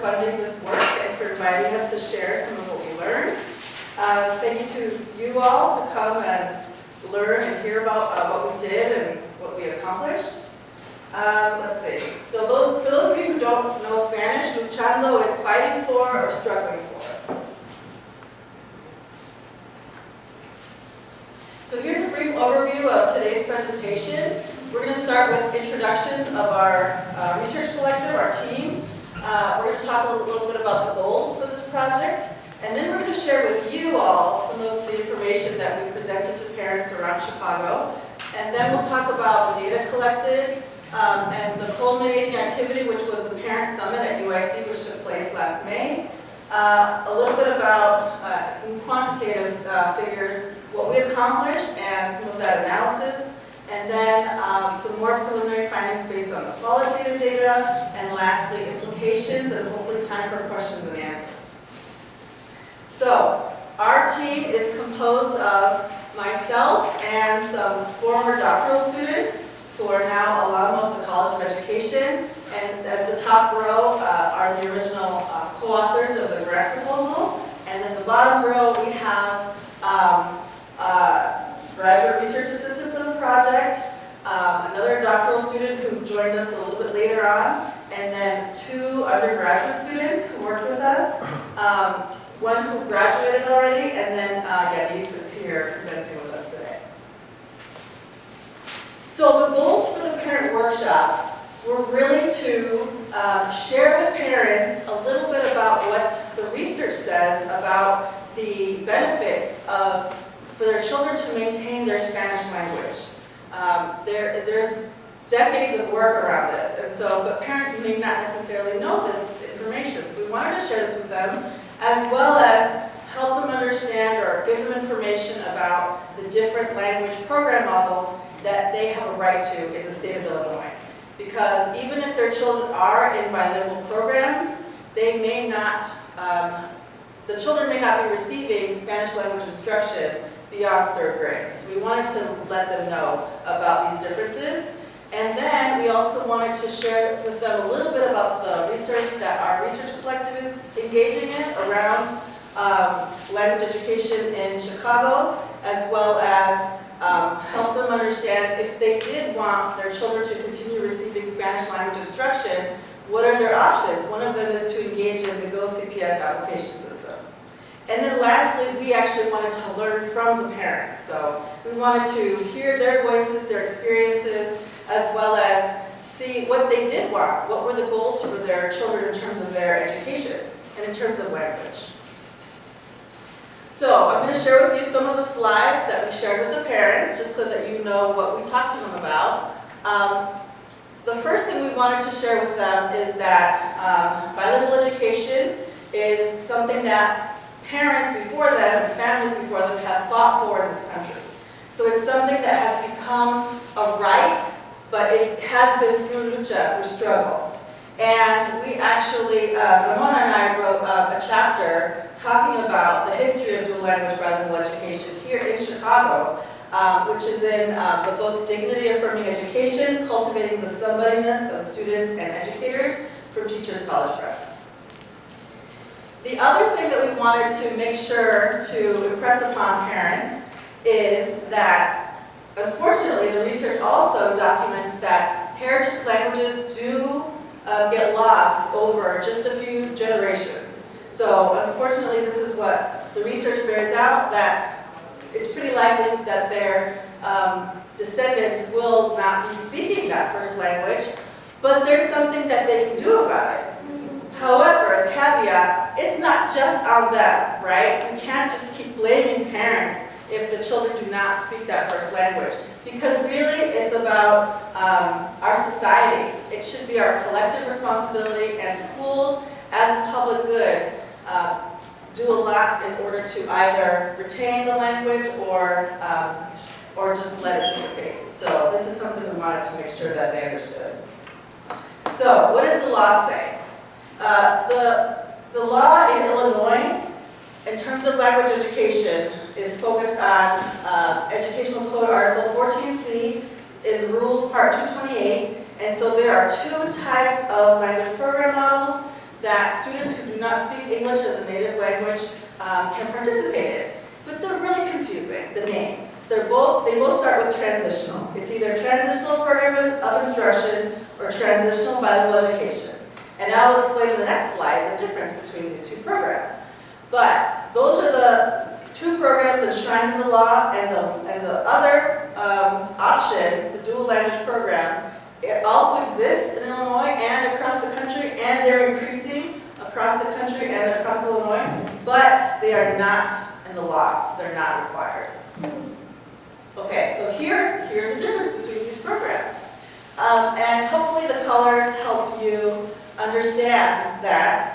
funding this work and for inviting us to share some of what we learned. Thank you to you all to come and learn and hear about what we did and what we accomplished. Let's see. So for those of you who don't know Spanish, Luchando is fighting for or struggling for. So here's a brief overview of today's presentation. We're going to start with introductions of our research collective, our team. We're going to talk a little bit about the goals for this project. And then we're going to share with you all some of the information that we presented to parents around Chicago. And then we'll talk about the data collected and the culminating activity, which was the Parent Summit at UIC, which took place last May. A little bit about, in quantitative figures, what we accomplished and some of that analysis. And then some more preliminary findings based on the qualitative data. And lastly, implications and hopefully time for questions and answers. So our team is composed of myself and some former doctoral students who are now alum of the College of Education. And at the top row are the original co-authors of the grant proposal. And then the bottom row we have graduate research assistant for the project, another doctoral student who joined us a little bit later on, and then 2 undergraduate students who worked with us. One who graduated already, and then Yaniz is here presenting with us today. So the goals for the parent workshops were really to share with parents a little bit about what the research says about the benefits for their children to maintain their Spanish language. There's decades of work around this, and but parents may not necessarily know this information. So we wanted to share this with them, as well as help them understand or give them information about the different language program models that they have a right to in the state of Illinois. Because even if their children are in bilingual programs, they may not, the children may not be receiving Spanish language instruction beyond 3rd grade. So we wanted to let them know about these differences. And then we also wanted to share with them a little bit about the research that our research collective is engaging in around language education in Chicago, as well as help them understand if they did want their children to continue receiving Spanish language instruction, what are their options? One of them is to engage in the Go CPS application system. And then lastly, we actually wanted to learn from the parents. So we wanted to hear their voices, their experiences, as well as see what they did want. What were the goals for their children in terms of their education and in terms of language? So I'm going to share with you some of the slides that we shared with the parents, just so that you know what we talked to them about. The first thing we wanted to share with them is that bilingual education is something that parents before them and families before them have fought for in this country. So it's something that has become a right, but it has been through lucha, through struggle. And we actually, Ramona and I wrote a chapter talking about the history of dual language bilingual education here in Chicago, which is in the book Dignity Affirming Education, Cultivating the Somebodyness of Students and Educators from Teachers College Press. The other thing that we wanted to make sure to impress upon parents is that, unfortunately, the research also documents that heritage languages do get lost over just a few generations. So unfortunately, this is what the research bears out, that it's pretty likely that their descendants will not be speaking that first language, but there's something that they can do about it. However, a caveat, it's not just on them, right? We can't just keep blaming parents if the children do not speak that first language. Because really, it's about our society. It should be our collective responsibility, and schools, as a public good, do a lot in order to either retain the language or just let it dissipate. So this is something we wanted to make sure that they understood. So what does the law say? The law in Illinois, in terms of language education, is focused on Educational Code Article 14C in Rules Part 228. And so there are 2 types of language program models. that students who do not speak English as a native language can participate in. But they're really confusing, the names. They both start with transitional. It's either transitional program of instruction or transitional bilingual education. And I'll explain in the next slide the difference between these two programs. But those are the two programs enshrined in the law, and the other option, the dual language program, it also exists in Illinois and across the country, and they're increasing across the country and across Illinois, but they are not in the law, so they're not required. Okay, so here's the difference between these programs. And hopefully the colors help you understand that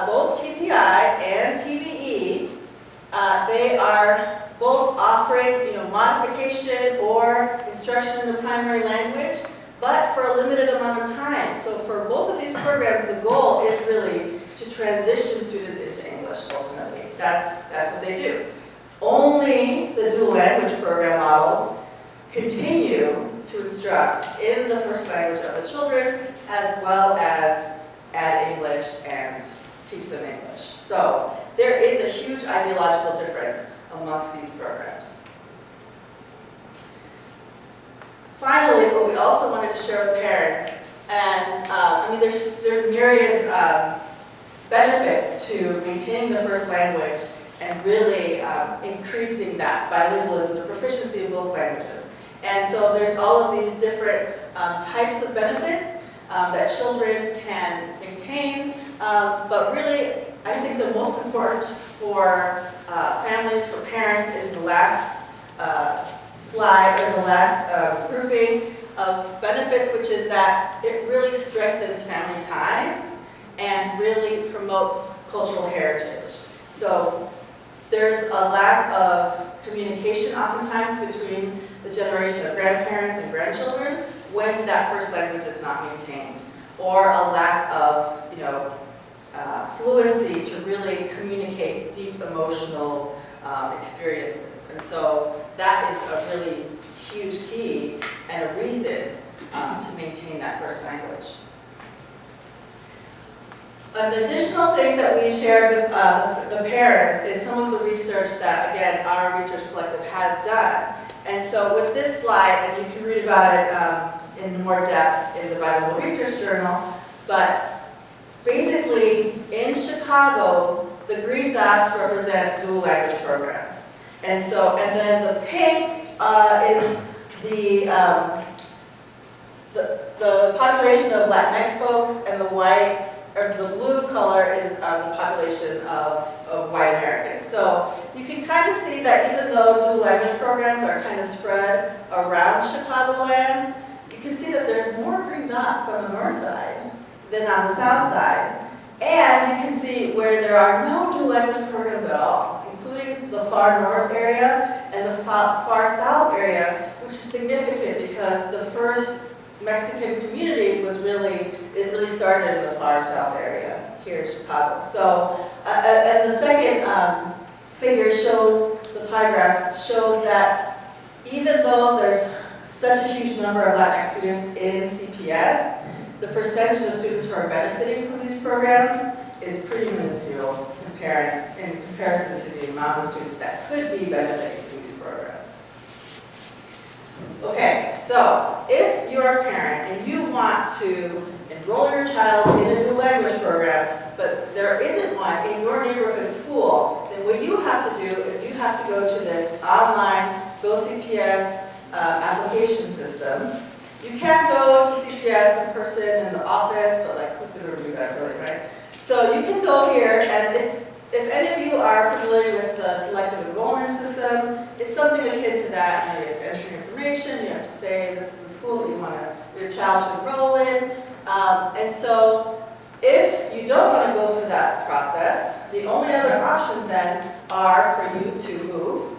both TPI and TVE, they are both offering modification or instruction in the primary language, but for a limited amount of time. So for both of these programs, the goal is really to transition students into English, ultimately. That's what they do. Only the dual language program models continue to instruct in the first language of the children, as well as add English and teach them English. So there is a huge ideological difference amongst these programs. Finally, what we also wanted to share with parents, and there's myriad benefits to maintaining the first language and really increasing that bilingualism, the proficiency of both languages. And so there's all of these different types of benefits that children can maintain, but really, I think the most important for families, for parents, is the last slide, or the last grouping of benefits, which is that it really strengthens family ties and really promotes cultural heritage. So there's a lack of communication oftentimes between the generation of grandparents and grandchildren when that first language is not maintained, or a lack of fluency to really communicate deep emotional experiences. And so that is a really huge key and a reason to maintain that first language. An additional thing that we shared with the parents is some of the research that, again, our research collective has done. And so with this slide, and you can read about it in more depth in the Bilingual Research Journal, but basically in Chicago, the green dots represent dual language programs. And then the pink is the population of Latinx folks, and the white, or the blue color is the population of white Americans. So you can kind of see that even though dual language programs are kind of spread around Chicagoland, you can see that there's more green dots on the north side than on the south side. And you can see where there are no dual language programs at all, including the far north area and the far south area, which is significant because the first Mexican community it really started in the far south area here in Chicago. So, and the second figure shows, the pie graph shows that even though there's such a huge number of Latinx students in CPS, the percentage of students who are benefiting from these programs is pretty minuscule in comparison to the amount of students that could be benefiting from these programs. Okay, so if you're a parent and you want to enroll your child in a dual language program, but there isn't one in your neighborhood school, then what you have to do is you have to go to this online GoCPS application system. You can't go to CPS in person in the office, but who's going to do that really, right? So you can go here, and if any of you are familiar with the selective enrollment system, it's something akin to that. You have to enter your information, you have to say this is the school that you want your child to enroll in. And so if you don't want to go through that process, the only other options then are for you to move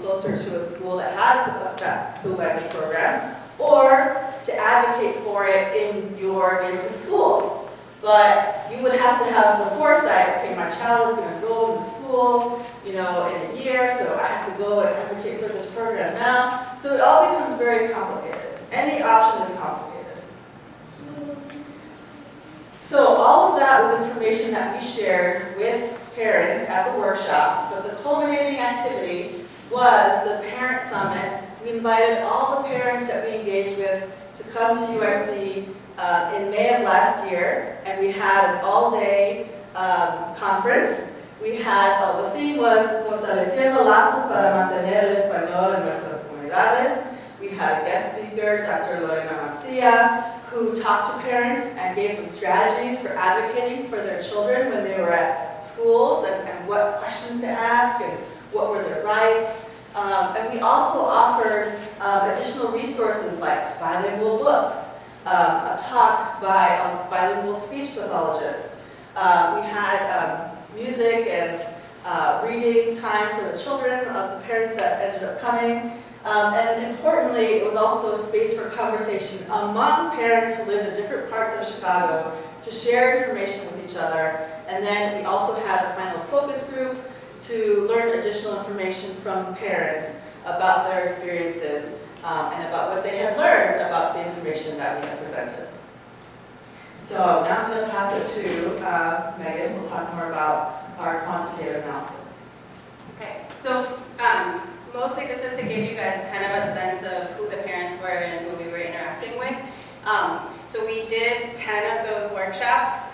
closer to a school that has a dual language program, or to advocate for it in your neighborhood school. But you would have to have the foresight, okay, my child is going to enroll in the school, in a year, so I have to go and advocate for this program now. So it all becomes very complicated. Any option is complicated. So all of that that was information that we shared with parents at the workshops, but the culminating activity was the Parent Summit. We invited all the parents that we engaged with to come to USC in May of last year, and we had an all-day conference. We had, the theme was Fortaleciendo lazos para mantener el español en nuestras comunidades. We had a guest speaker, Dr. Lorena Mancia, who talked to parents and gave them strategies for advocating for their children when they were at schools and what questions to ask and what were their rights. And we also offered additional resources like bilingual books, a talk by a bilingual speech pathologist. We had music and reading time for the children of the parents that ended up coming. And importantly, it was also a space for conversation among parents who lived in different parts of Chicago to share information with each other. And then we also had a final focus group to learn additional information from parents about their experiences and about what they had learned about the information that we had presented. So now I'm going to pass it to Megan, who will talk more about our quantitative analysis. Okay, so mostly this is to give you guys kind of a sense of who the parents were and who we were interacting with. So we did 10 of those workshops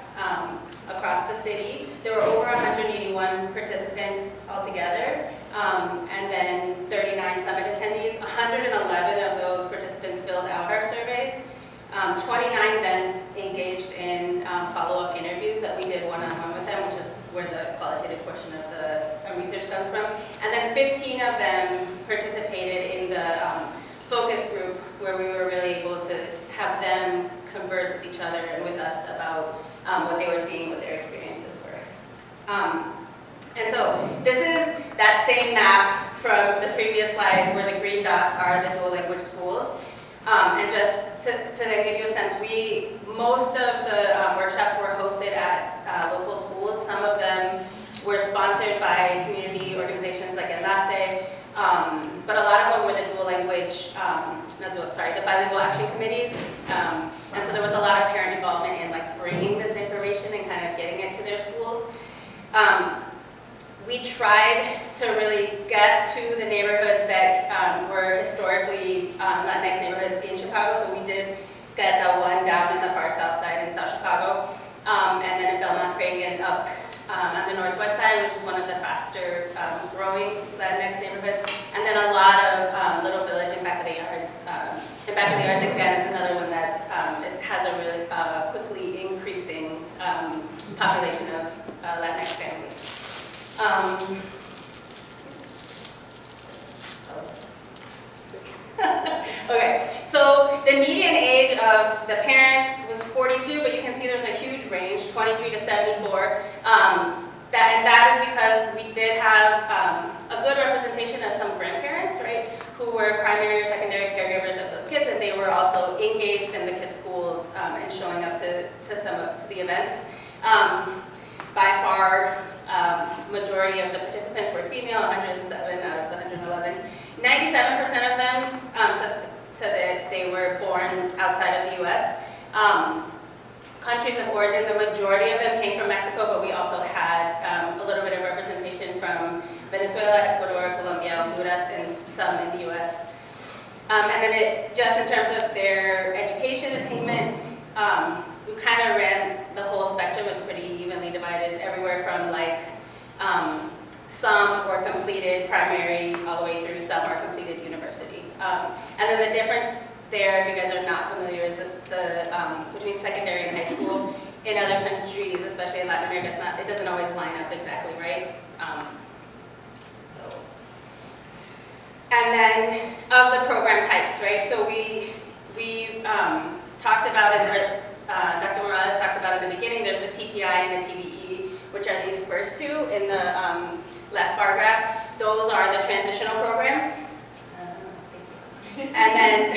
across the city. There were over 181 participants altogether, and then 39 summit attendees. 111 of those participants filled out our surveys. 29 then engaged in follow-up interviews that we did one-on-one with them, which is where the qualitative portion of the research comes from. And then 15 of them participated in the focus group, where we were really able to have them converse with each other and with us about what they were seeing, what their experiences were. And so this is that same map from the previous slide where the green dots are the dual language schools. And just to give you a sense, most of the workshops were hosted at local schools. Some of them were sponsored by community organizations like Enlace, but a lot of them were the dual language, the bilingual action committees. And so there was a lot of parent involvement in like bringing this information and kind of getting it to their schools. We tried to really get to the neighborhoods that were historically Latinx neighborhoods in Chicago. So we did get the one down in the far south side in South Chicago, and then in Belmont Craig and up on the northwest side, which is one of the faster growing Latinx neighborhoods. And then a lot of Little Village and Back of the Yards. And Back of the Yards, again, is another one that has a really quickly increasing population of Latinx families. Okay, so the median age of the parents was 42, but you can see there's a huge range, 23 to 74. And that is because we did have a good representation of some grandparents, right, who were primary or secondary caregivers of those kids, and they were also engaged in the kids' schools and showing up to the events. By far, majority of the participants were female, 107 out of the 111. 97% of them said that they were born outside of the U.S. Countries of origin, the majority of them came from Mexico, but we also had a little bit of representation from Venezuela, Ecuador, Colombia, Honduras, and some in the U.S. And then just in terms of their education attainment, we kind of ran the whole spectrum. It's pretty evenly divided, everywhere from like some were completed primary all the way through some were completed university. And then the difference there, if you guys are not familiar, is between secondary and high school. In other countries, especially in Latin America, it doesn't always line up exactly right. And then of the program types, right? So we talked about it. Dr. Morales talked about in the beginning. There's the TPI and the TBE, which are these first two in the left bar graph. Those are the transitional programs. And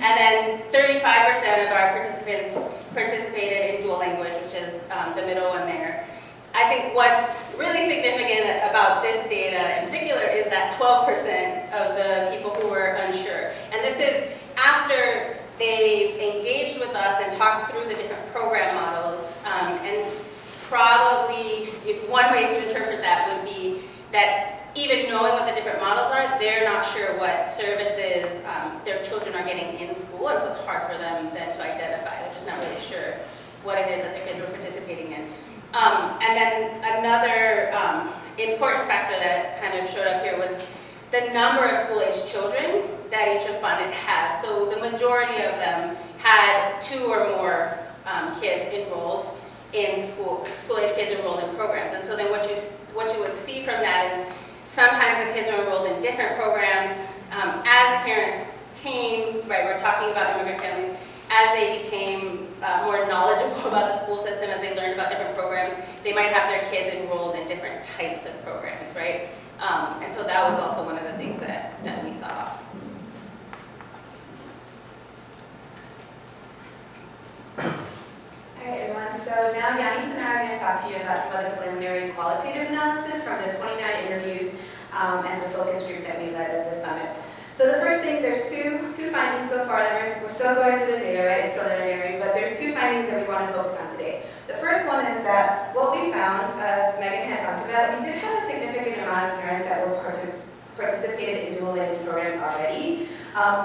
then 35% of our participants participated in dual language, which is the middle one there. I think what's really significant about this data in particular is that 12% of the people who were unsure, and this is after they engaged with us and talked through the different program models, and probably one way to interpret that would be that even knowing what the different models are, they're not sure what services their children are getting in school, and so it's hard for them then to identify. They're just not really sure what it is that their kids are participating in. And then another important factor that kind of showed up here was the number of school-age children that each respondent had. So the majority of them had 2 or more kids enrolled in school-age kids enrolled in programs. And so then what you would see from that is sometimes the kids are enrolled in different programs. As parents came, right, we're talking about immigrant families, as they became more knowledgeable about the school system, as they learned about different programs, they might have their kids enrolled in different types of programs, right? And so that was also one of the things that we saw. Alright everyone, so now Yaniz and I are going to talk to you about some of the preliminary qualitative analysis from the 29 interviews and the focus group that we led at the summit. So the first thing, there's two findings so far that we're still going through the data, right? It's preliminary, but there's 2 findings that we want to focus on today. The first one is that what we found, as Megan had talked about, we did have a significant amount of parents that were participated in dual language programs already.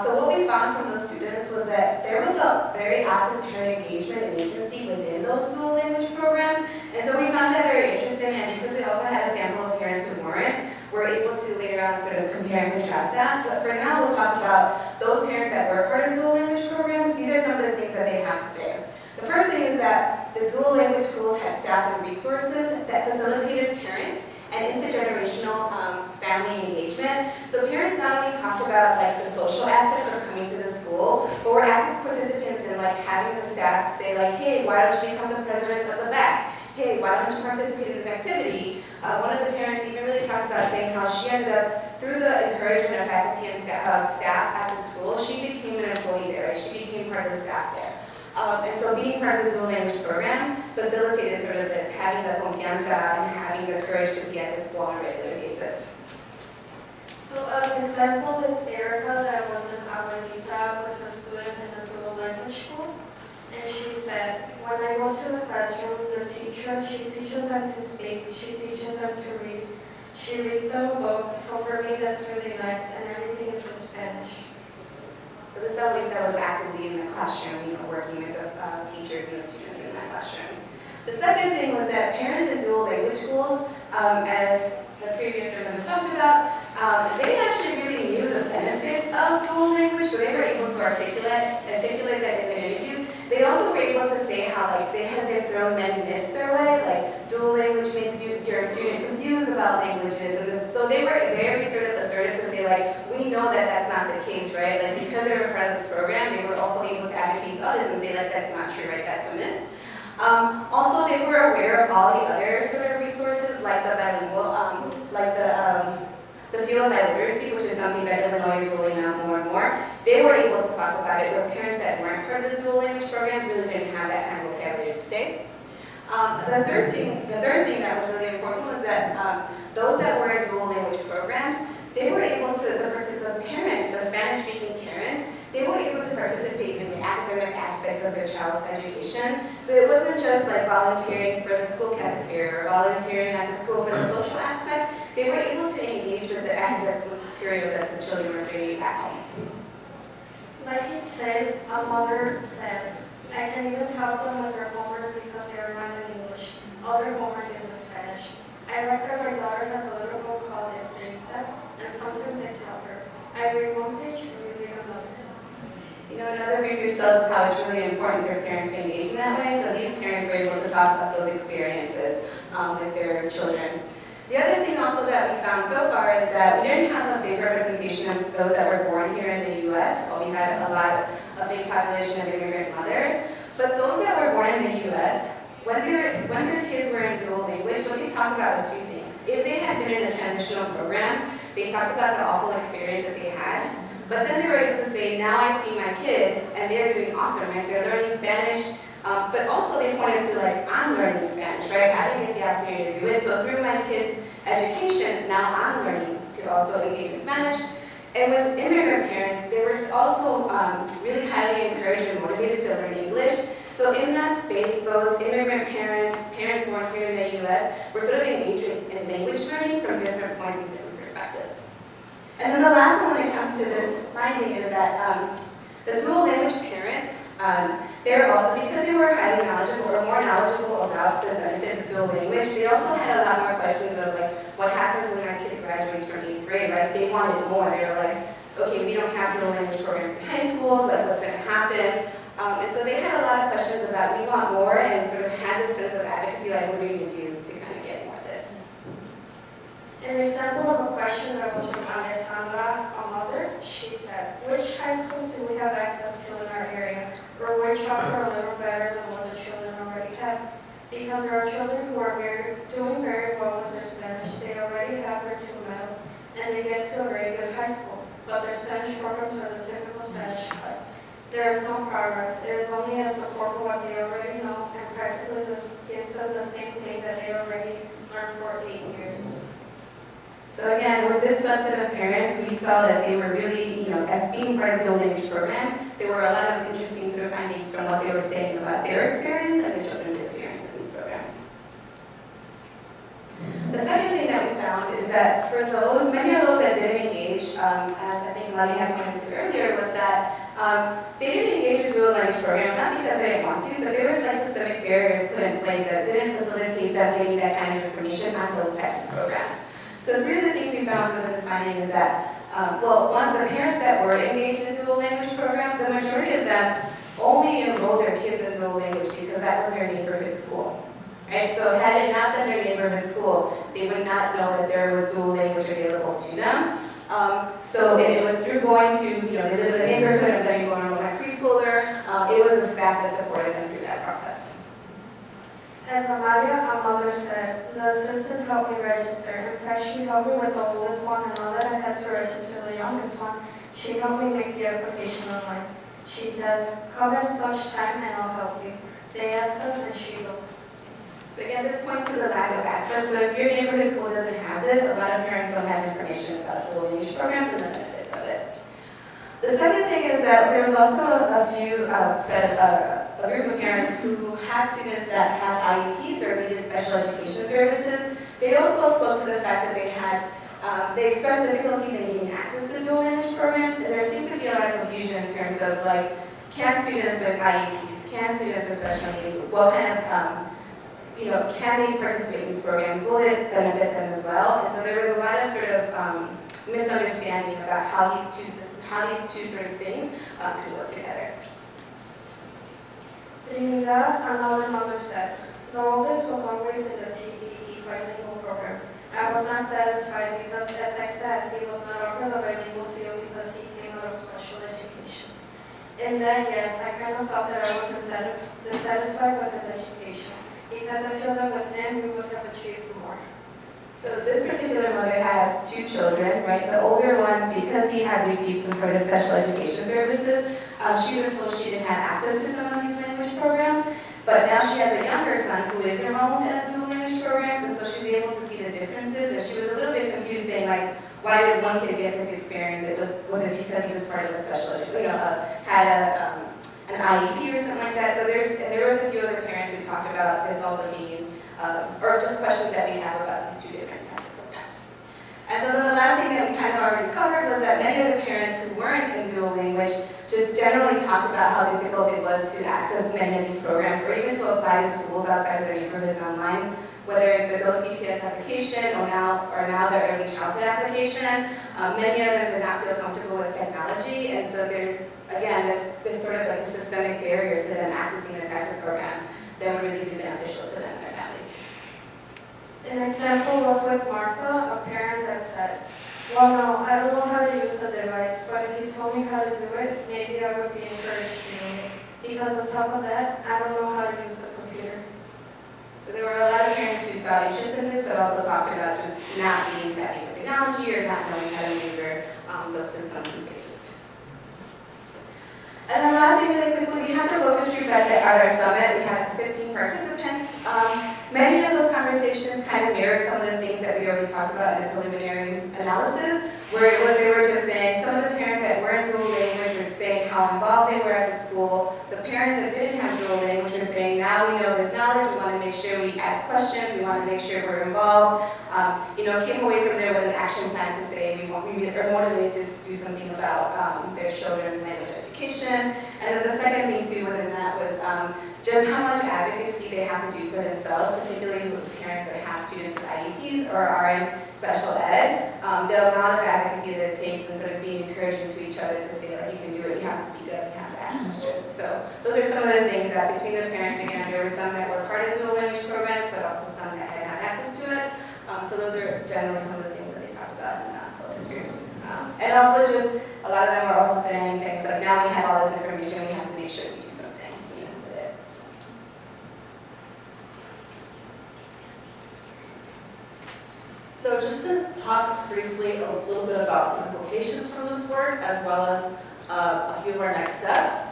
So what we found from those students was that there was a very active parent engagement and agency within those dual language programs. And so we found that very interesting, and because we also had a sample of parents who weren't, we're able to later on sort of compare and contrast that. But for now, we'll talk about those parents that were part of dual language programs. These are some of the things that they have to say. The first thing is that the dual language schools had staff and resources that facilitated parents and intergenerational family engagement. So parents not only talked about like the social aspects of coming to the school, but were active participants in like having the staff say like, hey, why don't you become the president of the back? Hey, why don't you participate in this activity? One of the parents even really talked about saying how she ended up, through the encouragement of faculty and staff at the school, she became an employee there, right? She became part of the staff there. And so being part of the dual language program facilitated sort of this, having the confianza and having the courage to be at the school on a regular basis. So an example is Erica that was an abuelita with a student in a dual language school. And she said, when I go to the classroom, the teacher, she teaches them to speak, she teaches them to read. She reads them a book, so for me that's really nice, and everything is in Spanish. So this abuelita was actively in the classroom, you know, working with the teachers and the students in that classroom. The second thing was that parents in dual language schools, as the previous person talked about, they actually really knew the benefits of dual language, so they were able to articulate that in the interviews. They also were able to say how like they had been thrown many myths their way, like dual language makes your student confused about languages, and so they were very sort of assertive to say like, we know that that's not the case, right? Like because they were part of this program, they were also able to advocate to others and say like that's not true, right? That's a myth. Also, they were aware of all the other sort of resources like the bilingual, like the seal of biliteracy, which is something that Illinois is rolling out more and more. They were able to talk about it, where parents that weren't part of the dual language programs really didn't have that kind of vocabulary to say. The third thing that was really important was that those that were in dual language programs, they were able to, the parents, the Spanish-speaking parents, they were able to participate in the academic aspects of their child's education. So it wasn't just like volunteering for the school cafeteria or volunteering at the school for the social aspects. They were able to engage with the academic materials that the children were bringing back home. Like it said, a mother said, I can even help them with their homework because they are not in English. All their homework is in Spanish. I like that my daughter has a little book called Estrellita, and sometimes I tell her, I read one page and you read another. You know, another research tells us how it's really important for parents to engage in that way, so these parents were able to talk about those experiences with their children. The other thing also that we found so far is that we didn't have a big representation of those that were born here in the U.S. We had a big population of immigrant mothers, but those that were born in the U.S., when their kids were in dual language, what they talked about was 2 things. If they had been in a transitional program, they talked about the awful experience that they had, but then they were able to say, now I see my kid, and they're doing awesome, right? They're learning Spanish, but also they pointed to like, I'm learning Spanish, right? I didn't get the opportunity to do it, so through my kids' education, now I'm learning to also engage in Spanish. And with immigrant parents, they were also really highly encouraged and motivated to learn English. So in that space, both immigrant parents, parents born here in the US, were sort of engaged in language learning from different points and different perspectives. And then the last one when it comes to this finding is that the dual language parents, they were also, because they were highly knowledgeable or more knowledgeable about the benefits of dual language, they also had a lot more questions of like, what happens when my kid graduates from 8th grade, right? They wanted more. They were like, okay, we don't have dual language programs in high schools, like what's going to happen? And so they had a lot of questions about, we want more, and sort of had this sense of advocacy, like what do we need to do to kind of get more of this? An example of a question that was from Alessandra, a mother. She said, which high schools do we have access to in our area, or which offer a little better than what the children already have? Because there are children who are doing very well with their Spanish. They already have their 2 medals, and they get to a very good high school, but their Spanish programs are the typical Spanish class. There is no progress. There is only a support for what they already know, and practically gives them the same thing that they already learned for 8 years. So again, with this subset of parents, we saw that they were really, as being part of dual language programs, there were a lot of interesting sort of findings from what they were saying about their experience and their children's experience in these programs. The second thing that we found is that for those, many of those that didn't engage, as I think Lottie had pointed to earlier, was that they didn't engage with dual language programs, not because they didn't want to, but there was like systemic barriers put in place that didn't facilitate them getting that kind of information on those types of programs. So three of the things we found within this finding is that, one, the parents that were engaged in dual language programs, the majority of them only enrolled their kids in dual language because that was their neighborhood school. Right? So had it not been their neighborhood school, they would not know that there was dual language available to them. And it was through going to, they live in the neighborhood, and then you go to a preschooler, it was the staff that supported them through that process. As Amalia, our mother, said, the assistant helped me register. In fact, she helped me with the oldest one, and now that I had to register the youngest one, she helped me make the application online. She says, come at such time and I'll help you. They ask us and she goes. So again, this points to the lack of access. So if your neighborhood school doesn't have this, a lot of parents don't have information about dual language programs and the benefits of it. The second thing is that there was also a group of parents who had students that had IEPs or needed special education services. They also spoke to the fact that they expressed difficulties in getting access to dual language programs, and there seemed to be a lot of confusion in terms of like, can students with IEPs, can students with special needs, what kind of can they participate in these programs? Will it benefit them as well? And so there was a lot of sort of misunderstanding about how these two sort of things could work together. Trinidad, another mother, said, the oldest was always in the TBE bilingual program. I was not satisfied because, as I said, he was not offered a bilingual seal because he came out of special education. And then, yes, I kind of thought that I was dissatisfied with his education, because I feel that with him we would have achieved more. So this particular mother had 2 children, right? The older one, because he had received some sort of special education services, she was told she didn't have access to some of these language programs, but now she has a younger son who is enrolled in a dual language program, and so she's able to see the differences, and she was a little bit confused saying like, why did one kid get this experience? Was it because he was part of a special education, had an IEP or something like that? So there was a few other parents who talked about this also being, or just questions that we have about these 2 different types of programs. And so then the last thing that we kind of already covered was that many of the parents who weren't in dual language just generally talked about how difficult it was to access many of these programs, or even to apply to schools outside of their neighborhoods online, whether it's the Go CPS application or now the early childhood application. Many of them did not feel comfortable with technology, and so there's, again, this sort of like a systemic barrier to them accessing the types of programs that would really be beneficial to them and their families. An example was with Martha, a parent that said, well, no, I don't know how to use the device, but if you told me how to do it, maybe I would be encouraged to do it. Because on top of that, I don't know how to use the computer. So there were a lot of parents who saw interest in this, but also talked about just not being savvy with technology or not knowing how to maneuver those systems and spaces. And then lastly, really quickly, we had the focus group at our summit. We had 15 participants. Many of those conversations kind of mirrored some of the things that we already talked about in the preliminary analysis. where it was they were just saying, some of the parents that were in dual language were saying how involved they were at the school. The parents that didn't have dual language are saying, now we know this knowledge, we want to make sure we ask questions, we want to make sure we're involved. Came away from there with an action plan to say we are motivated to do something about their children's language education. And then the second thing too within that was just how much advocacy they have to do for themselves, particularly with parents that have students with IEPs or are in special ed. The amount of advocacy that it takes and sort of being encouraging to each other to say that you can do it, you have to speak up, you have to ask questions. So those are some of the things that between the parents, again, there were some that were part of dual language programs, but also some that had not access to it. So those are generally some of the things that they talked about in focus groups. And also just, a lot of them were also saying things like, now we have all this information, we have to make sure we do something with it. So just to talk briefly a little bit about some implications from this work, as well as a few of our next steps.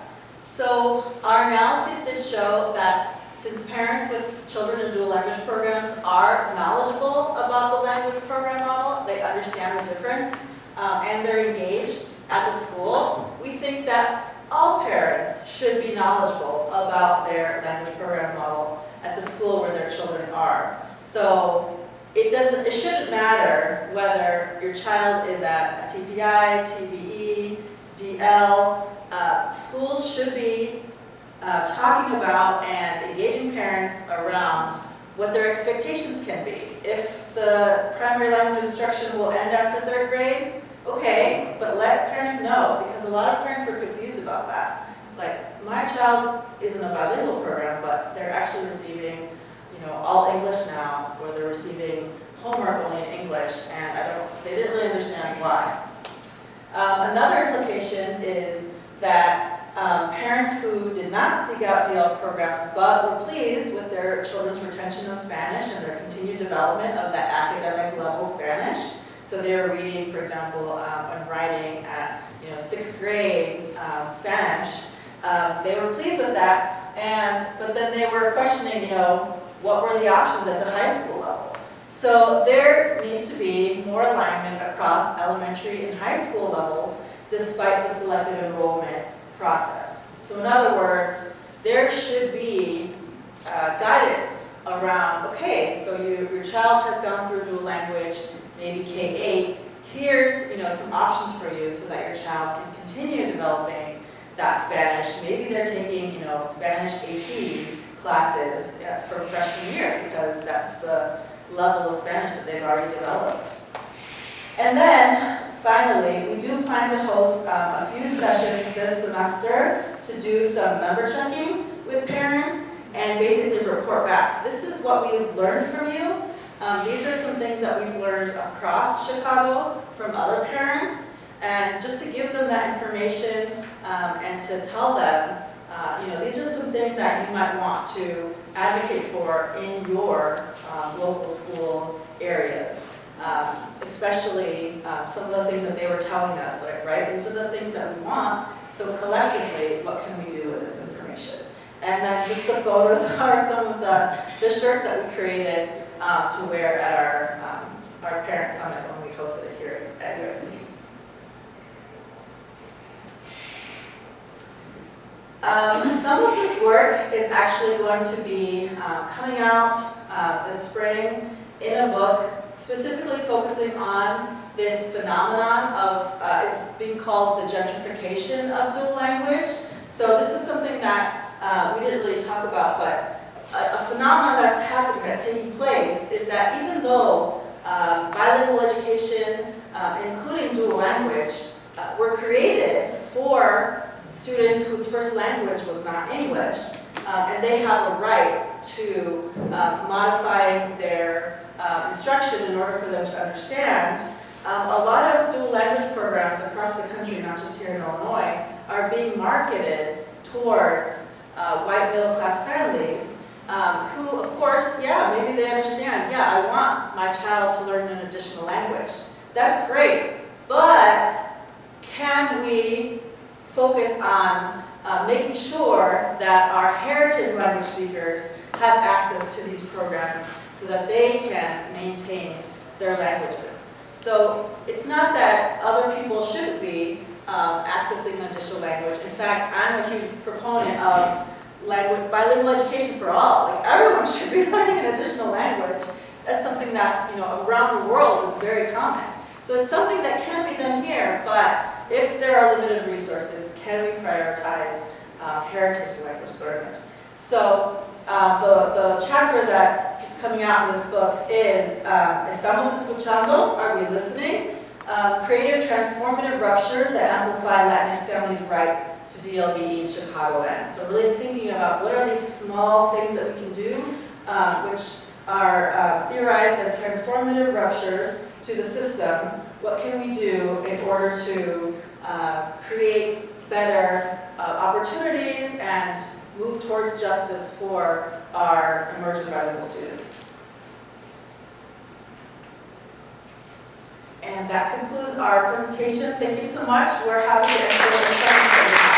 So our analyses did show that since parents with children in dual language programs are knowledgeable about the language program model, they understand the difference, and they're engaged at the school, we think that all parents should be knowledgeable about their language program model at the school where their children are. So it shouldn't matter whether your child is at a TPI, TBE, DL. Schools should be talking about and engaging parents around what their expectations can be. If the primary language instruction will end after 3rd grade, okay, but let parents know, because a lot of parents are confused about that. Like, my child is in a bilingual program, but they're actually receiving, all English now, or they're receiving homework only in English, and they didn't really understand why. Another implication is that parents who did not seek out DL programs but were pleased with their children's retention of Spanish and their continued development of that academic level Spanish. So they were reading, for example, and writing at 6th grade Spanish. They were pleased with that, but then they were questioning, what were the options at the high school level. So there needs to be more alignment across elementary and high school levels, despite the selective enrollment process. So in other words, there should be guidance around, okay, so your child has gone through dual language, maybe K-8, here's some options for you so that your child can continue developing that Spanish. Maybe they're taking Spanish AP classes from freshman year because that's the level of Spanish that they've already developed. And then finally, we do plan to host a few sessions this semester to do some member checking with parents and basically report back. This is what we've learned from you. These are some things that we've learned across Chicago from other parents, and just to give them that information and to tell them, these are some things that you might want to advocate for in your local school areas. Especially some of the things that they were telling us, right? These are the things that we want, so collectively, what can we do with this information? And then just the photos are some of the shirts that we created to wear at our parent summit when we hosted it here at USC. Some of this work is actually going to be coming out this spring in a book specifically focusing on this phenomenon of, it's being called the gentrification of dual language. So this is something that we didn't really talk about, but a phenomenon that's happening, that's taking place, is that even though bilingual education, including dual language, were created for students whose first language was not English, and they have a right to modify their instruction in order for them to understand. A lot of dual language programs across the country, not just here in Illinois, are being marketed towards white middle-class families who, of course, maybe they understand, I want my child to learn an additional language. That's great, but can we focus on making sure that our heritage language speakers have access to these programs so that they can maintain their languages? So it's not that other people shouldn't be accessing an additional language. In fact, I'm a huge proponent of bilingual education for all. Like, everyone should be learning an additional language. That's something that, around the world is very common. So it's something that can be done here, but if there are limited resources, can we prioritize heritage language learners? So the chapter that is coming out in this book is Estamos Escuchando, Are We Listening? Creative Transformative Ruptures that Amplify Latinx Families' Right to DLBE in Chicagoland. So really thinking about what are these small things that we can do, which are theorized as transformative ruptures to the system. What can we do in order to create better opportunities and move towards justice for our emerging bilingual students? And that concludes our presentation. Thank you so much. We're happy to answer any questions.